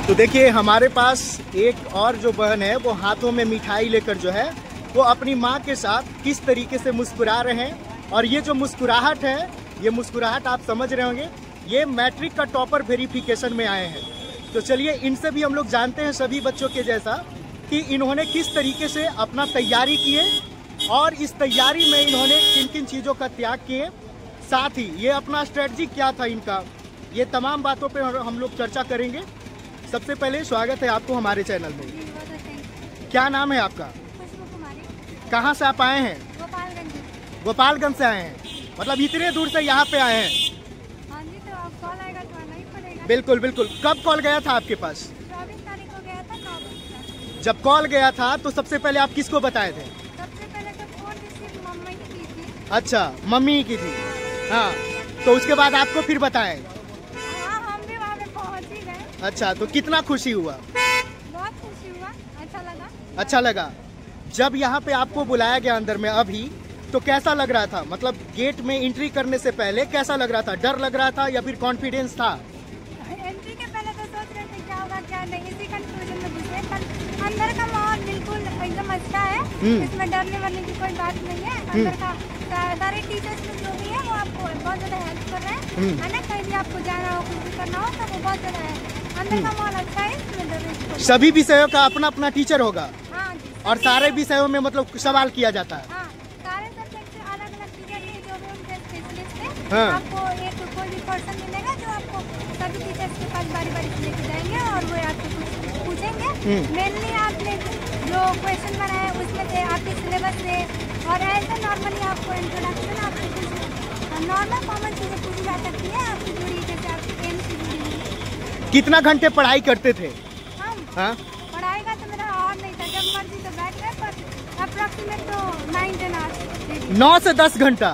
तो देखिए हमारे पास एक और जो बहन है वो हाथों में मिठाई लेकर जो है वो अपनी माँ के साथ किस तरीके से मुस्कुरा रहे हैं। और ये जो मुस्कुराहट है, ये मुस्कुराहट आप समझ रहे होंगे, ये मैट्रिक का टॉपर वेरिफिकेशन में आए हैं। तो चलिए इनसे भी हम लोग जानते हैं सभी बच्चों के जैसा कि इन्होंने किस तरीके से अपना तैयारी किए और इस तैयारी में इन्होंने किन किन चीज़ों का त्याग किए, साथ ही ये अपना स्ट्रेटजी क्या था इनका, ये तमाम बातों पे हम लोग चर्चा करेंगे। सबसे पहले स्वागत है आपको हमारे चैनल में। क्या नाम है आपका? कहाँ से आप आए हैं? गोपालगंज से आए हैं, मतलब इतने दूर से यहाँ पे आए हैं। हाँ जी, तो अब कॉल आएगा तो आना ही पड़ेगा। बिल्कुल बिल्कुल। कब कॉल गया था आपके पास? 24 तारीख को गया था 9 बजे। जब कॉल गया था तो सबसे पहले आप किसको बताए थे? सबसे पहले तो फोन रिसीव मम्मी की थी। अच्छा, मम्मी की थी। हाँ, तो उसके बाद आपको फिर बताए? हाँ, हम भी वहाँ पे पहुँच ही गए। अच्छा, तो कितना खुशी हुआ? बहुत खुशी हुआ, अच्छा लगा। अच्छा लगा। जब यहाँ पे आपको बुलाया गया अंदर में अभी, तो कैसा लग रहा था? मतलब गेट में एंट्री करने से पहले कैसा लग रहा था? डर लग रहा था या फिर कॉन्फिडेंस था? एंट्री के पहले तो सोच रहे थे क्या होगा क्या नहीं, इसी कंफ्यूजन में घुसे। पर अंदर का माहौल बिल्कुल एकदम अच्छा है, इसमें डरने वाली की कोई बात नहीं है। अंदर का सारे टीचर्स जो भी है वो आपको बहुत ज्यादा हेल्प कर रहे हैं, है ना। कहीं भी आपको जाना हो, कुछ भी करना हो तो वो बहुत ज्यादा है। अंदर का माहौल अच्छा है, इसमें डर। सभी विषयों का अपना अपना टीचर होगा? हाँ जी। और सारे विषयों में मतलब सवाल किया जाता है? हाँ, सारे सब्जेक्ट से अलग अलग टीचर हैं जो भी उनके स्पेशलिस्ट हैं। हाँ। आपको एक कोई भी पर्सन मिलेगा जो आपको सभी टीचर्स के पास बारी बारी से लेके जाएंगे और वो आपसे कुछ पूछेंगे। मेनली आपने जो क्वेश्चन बनाए हैं उसमें से आपके सिलेबस से और ऐसे नॉर्मली आपको इंट्रोडक्शन, आपको कुछ नॉर्मल कॉमन चीज़ें पूछी जा सकती है आपकी जुड़ी, जैसे आपकी एम से जुड़ी हुई। कितना घंटे पढ़ाई करते थे? हम हाँ? पढ़ाई का तो मेरा और नहीं था, जब मर्जी तो बैठ गए, पर अप्रॉक्सीमेट तो 9-10 आवर्स। 9 से 10 घंटा।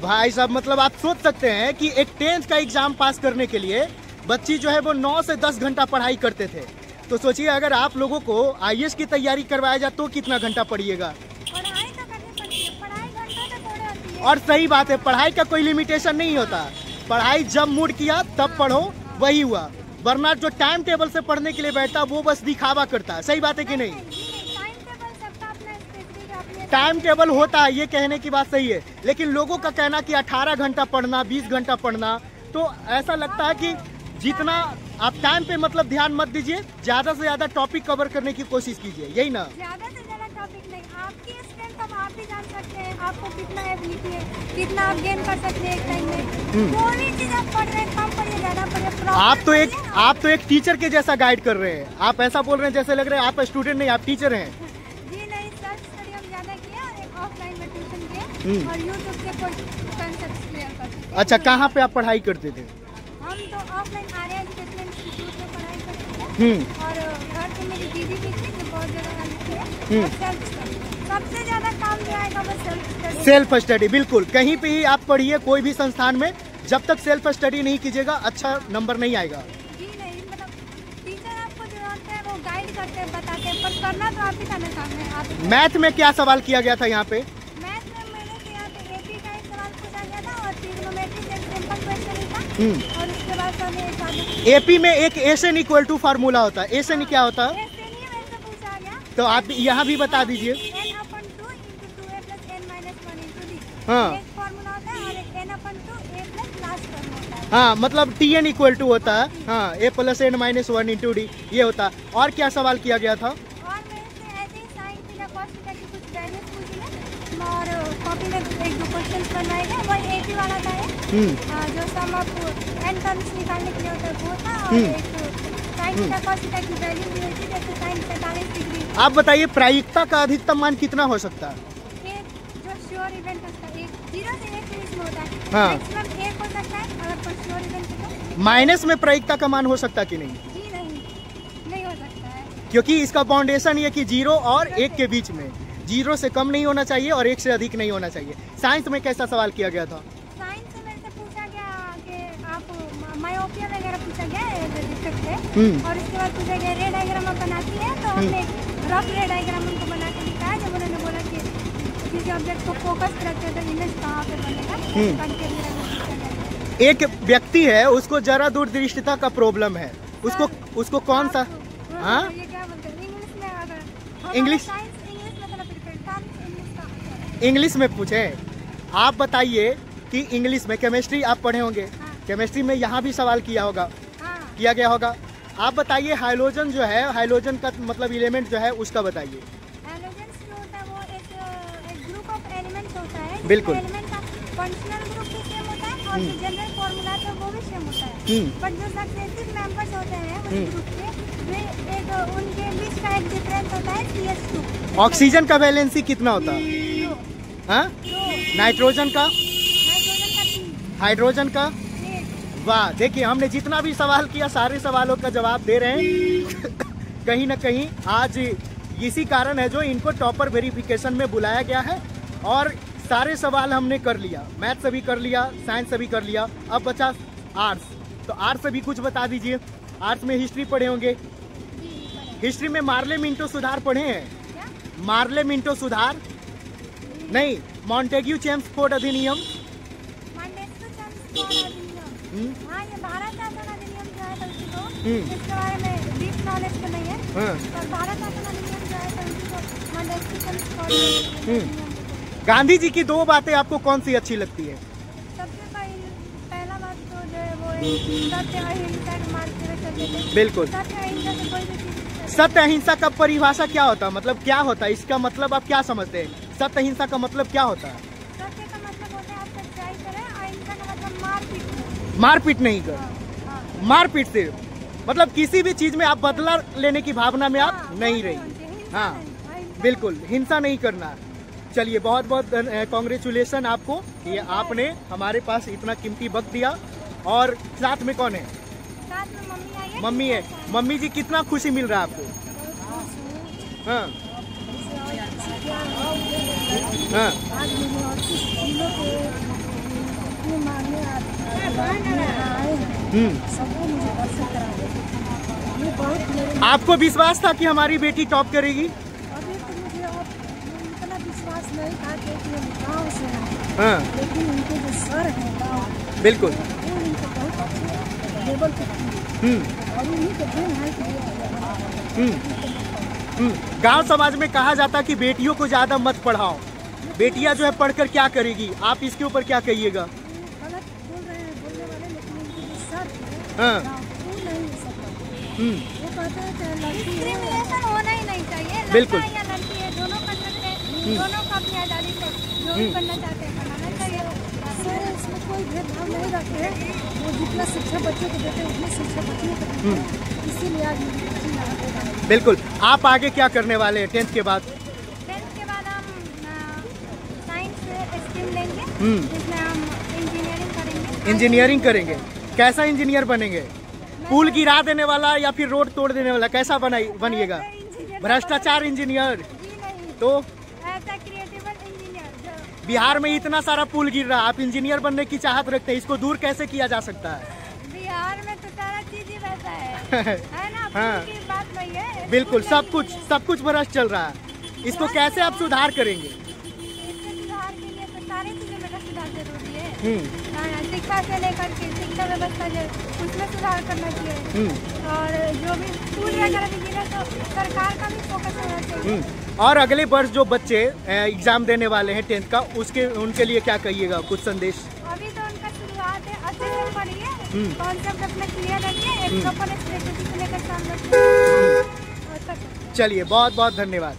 भाई साहब, मतलब आप सोच सकते हैं कि एक 10th का एग्जाम पास करने के लिए बच्ची जो है वो 9 से 10 घंटा पढ़ाई करते थे। तो सोचिए अगर आप लोगों को IAS की तैयारी करवाया जाए तो कितना घंटा पढ़िएगा? पढ़ाई तो करनी पड़ती है, पढ़ाई घंटा तो थोड़े होती है। और सही बात है, पढ़ाई का कोई लिमिटेशन नहीं होता। पढ़ाई जब मूड किया तब पढ़ो, वही हुआ। वरना जो टाइम टेबल से पढ़ने के लिए बैठता वो बस दिखावा करता है। सही बात है कि नहीं? टाइम टेबल होता है, ये कहने की बात सही है, लेकिन लोगों का कहना कि 18 घंटा पढ़ना, 20 घंटा पढ़ना, तो ऐसा लगता है कि जितना आप टाइम पे मतलब ध्यान मत दीजिए, ज्यादा से ज्यादा टॉपिक कवर करने की कोशिश कीजिए, यही ना? ज्यादा से ज्यादा टॉपिक नहीं, आपकी स्ट्रेंथ अब आप भी जान सकते हैं, आपको कितना एबिलिटी है, कितना आप गेन कर सकते हैं एक टाइम में। कोई भी चीज आप पढ़ रहे हैं, कम पढ़िए ज्यादा पढ़िए। आप तो एक टीचर के जैसा गाइड कर रहे हैं। आप ऐसा बोल रहे हैं जैसे लग रहा है आप स्टूडेंट नहीं, आप टीचर हैं। जी नहीं, सेल्फ स्टडी हम ज्यादा किए और एक ऑफलाइन में ट्यूशन किए और यूट्यूब से कॉन्सेप्ट क्लियर करते। अच्छा, कहाँ पे आप पढ़ाई करते थे? हम तो ऑफलाइन आर्या एजुकेशन इंस्टीट्यूट में पढ़ाई करते थे और घर पे मेरी दीदी भी थी जो बहुत ज्यादा हेल्प किया। सबसे ज्यादा काम जो आएगा वो सेल्फ स्टडी। सेल्फ स्टडी, बिल्कुल। कहीं पे ही आप पढ़िए, कोई भी संस्थान में, जब तक सेल्फ स्टडी नहीं कीजिएगा अच्छा नंबर नहीं आएगा। जी नहीं, मतलब टीचर आपको जो होते हैं वो गाइड करते हैं, बताते हैं, पर करना तो आप ही का सामने। आप मैथ में क्या सवाल किया गया था यहाँ पे? मैथ में मैंने तो यहाँ पे AP का एक सवाल पूछा गया था और ट्रिग्नोमेट्री एक सिंपल क्वेश्चन ही था और उसके बाद हमें AP में एक एसन इक्वल टू फार्मूला होता है। एसन क्या होता है? पूछा गया, तो आप यहाँ भी बता दीजिए। n/2 × 2a + n-1 × d। हाँ। एक फार्मूला होता है और एक n/2a + लास्ट टर्म होता है। हाँ, मतलब TN इक्वल टू होता है। हाँ, a + n-1 × d ये होता है। और क्या सवाल किया गया था? और मेरे से ऐसे ही साइन थीटा कॉस थीटा की कुछ वैल्यूज पूछी है और कॉपी में 1-2 क्वेश्चन बनवाए गए। वही AP वाला था जो सम ऑफ n टर्म्स निकालने के लिए होता है वो था और एक साइन थीटा कॉस थीटा की वैल्यू भी होती है, जैसे साइन 45 डिग्री। आप बताइए प्रायिकता का अधिकतम मान कितना हो सकता है? एक जो श्योर इवेंट होता है, 0 से 1 के बीच में होता है। हाँ। मैक्सिमम 1 हो सकता है अगर कोई श्योर इवेंट है तो। माइनस में प्रायिकता का मान हो सकता है कि नहीं? जी नहीं हो सकता है, क्योंकि इसका बाउंडेशन ये कि 0 और 1 के बीच में, 0 से कम नहीं होना चाहिए और 1 से अधिक नहीं होना चाहिए। साइंस में कैसा सवाल किया गया था? साइंस में से पूछा गया कि आप मायोपिया वगैरह पूछा गया है डिफेक्ट है और उसके बाद पूछा गया रे डायग्राम आप बनाती है, तो हमने रफ रे डायग्राम उनको बना के दिखाया जब उन्होंने बोला कि किसी ऑब्जेक्ट को फोकस रखते हैं तो इमेज कहाँ पे बनेगा। एक व्यक्ति है, उसको जरा दूरदृष्टिता का प्रॉब्लम है, उसको कौन सा, हाँ ये क्या बोलते हैं इंग्लिश में, अगर इंग्लिश इंग्लिश में थोड़ा प्रिपेयर इंग्लिश का इंग्लिश में पूछे। आप बताइए कि इंग्लिश में केमिस्ट्री आप पढ़े होंगे, हाँ। केमिस्ट्री में यहाँ भी सवाल किया होगा, हाँ। किया गया होगा। आप बताइए हाइड्रोजन जो है, हाइड्रोजन का मतलब एलिमेंट जो है उसका बताइए। एलिमेंट्स जो होता है वो एक ग्रुप ऑफ एलिमेंट्स होता है। बिल्कुल। एलिमेंट का फंक्शनल ग्रुप भी सेम होता है और जो जनरल फॉर्मूला है वो भी सेम होता है। बट जो सक्सेसिव मेंबर्स होते हैं उस ग्रुप के, वे एक उनके बीच का एक डिफरेंस होता है CH2। ऑक्सीजन का वैलेंसी कितना होता है? हाँ? नाइट्रोजन का, नाइट्रोजन का 3, हाइड्रोजन का। 8। वाह, देखिए हमने जितना भी सवाल किया सारे सवालों का जवाब दे रहे हैं। कहीं ना कहीं आज इसी कारण है जो इनको टॉपर वेरिफिकेशन में बुलाया गया है। और सारे सवाल हमने कर लिया, मैथ से भी कर लिया, साइंस से भी कर लिया। अब बचा आर्ट्स, तो आर्ट्स से भी कुछ बता दीजिए। आर्ट्स में हिस्ट्री पढ़े होंगे, हिस्ट्री में मार्ले मिंटो सुधार पढ़े हैं? क्या? मार्ले मिंटो सुधार नहीं, मॉन्टेग्यू चेम्सफोर्ड अधिनियम। मांडेस्को चेम्सफोर्ड अधिनियम, हाँ ये भारत शासन अधिनियम जो है तो इसके बारे में डीप नॉलेज तो नहीं है, पर भारत शासन अधिनियम जो है तो मांडेस्को चेम्सफोर्ड अधिनियम। गांधी जी की 2 बातें आपको कौन सी अच्छी लगती है? सबसे पहला बात तो जो है वो सत्य अहिंसा के मार्ग पे चलते थे। बिल्कुल। सत्य अहिंसा से कोई भी चीज। सत्य अहिंसा का परिभाषा क्या होता है, मतलब क्या होता है इसका मतलब आप क्या समझते हैं? सत्य अहिंसा का मतलब क्या होता है? सत्य का मतलब होता है आप सच्चाई करें, अहिंसा का मतलब मारपीट। मारपीट नहीं कर, हाँ। मारपीट से मतलब किसी भी चीज में आप बदला लेने की भावना में आप नहीं रही। हाँ बिल्कुल, हिंसा नहीं करना। चलिए बहुत बहुत कॉन्ग्रेचुलेसन आपको, ये आपने हमारे पास इतना कीमती वक्त दिया। और साथ में कौन है? साथ में मम्मी आई है। मम्मी है। मम्मी जी कितना खुशी मिल रहा है आपको? हाँ हाँ आपको विश्वास था कि हमारी बेटी टॉप करेगी? अभी तो मुझे अब इतना विश्वास नहीं था कि गाँव से है, हाँ लेकिन उनके जो सर हैं गाँव, बिल्कुल। वो उनको बहुत अच्छे लेवल पे किए और उन्हीं के देन है कि गांव समाज में कहा जाता है कि बेटियों को ज्यादा मत पढ़ाओ, बेटियां जो है पढ़कर क्या करेगी। आप इसके ऊपर क्या कहिएगा? गलत बोल रहे हैं बोलने वाले, लेकिन उनके जो सर है हाँ वो नहीं सब वो कहते हैं कि डिस्क्रिमिनेशन होना ही नहीं चाहिए। बिल्कुल। लड़का या लड़की है दोनों कर सकते हैं, दोनों को अपनी आज़ादी से जो भी करना चाहते हैं करना चाहिए। सर इसमें कोई भेदभाव नहीं रखते हैं, वो जितना शिक्षा बच्चों को देते हैं उतनी शिक्षा बच्चों को देते हैं, इसीलिए आज बिल्कुल। आप आगे क्या करने वाले हैं 10th के बाद? 10th के बाद हम साइंस स्ट्रीम लेंगे, जिसमें हम इंजीनियरिंग करेंगे। इंजीनियरिंग करेंगे? कैसा इंजीनियर बनेंगे? पुल गिरा देने वाला या फिर रोड तोड़ देने वाला, कैसा बनिएगा? भ्रष्टाचार इंजीनियर? जी नहीं, तो ऐसा क्रिएटिव इंजीनियर। बिहार में इतना सारा पुल गिर रहा है, आप इंजीनियर बनने की चाहत रखते हैं, इसको दूर कैसे किया जा सकता है? बिहार में तो सारा चीज ही वैसा है ना? हाँ। पुल की बात नहीं है, बिल्कुल, स्कूल सब कुछ भ्रष्ट चल रहा है। इसको कैसे आप सुधार करेंगे? इसके सुधार के लिए तो सारी चीजों में सुधार जरूरी है। शिक्षा से लेकर के शिक्षा व्यवस्था जो उसमें सुधार करना चाहिए, और जो भी स्कूल वगैरह भी गिरा तो सरकार का भी फोकस होना चाहिए। और अगले वर्ष जो बच्चे एग्जाम देने वाले हैं 10th का, उनके लिए क्या कहिएगा, कुछ संदेश? अभी तो उनका शुरुआत है, अच्छे से पढ़िए, कॉन्सेप्ट अपना क्लियर रखिए, एक प्रॉपर स्ट्रेटेजी से लेकर सामने। चलिए बहुत बहुत धन्यवाद।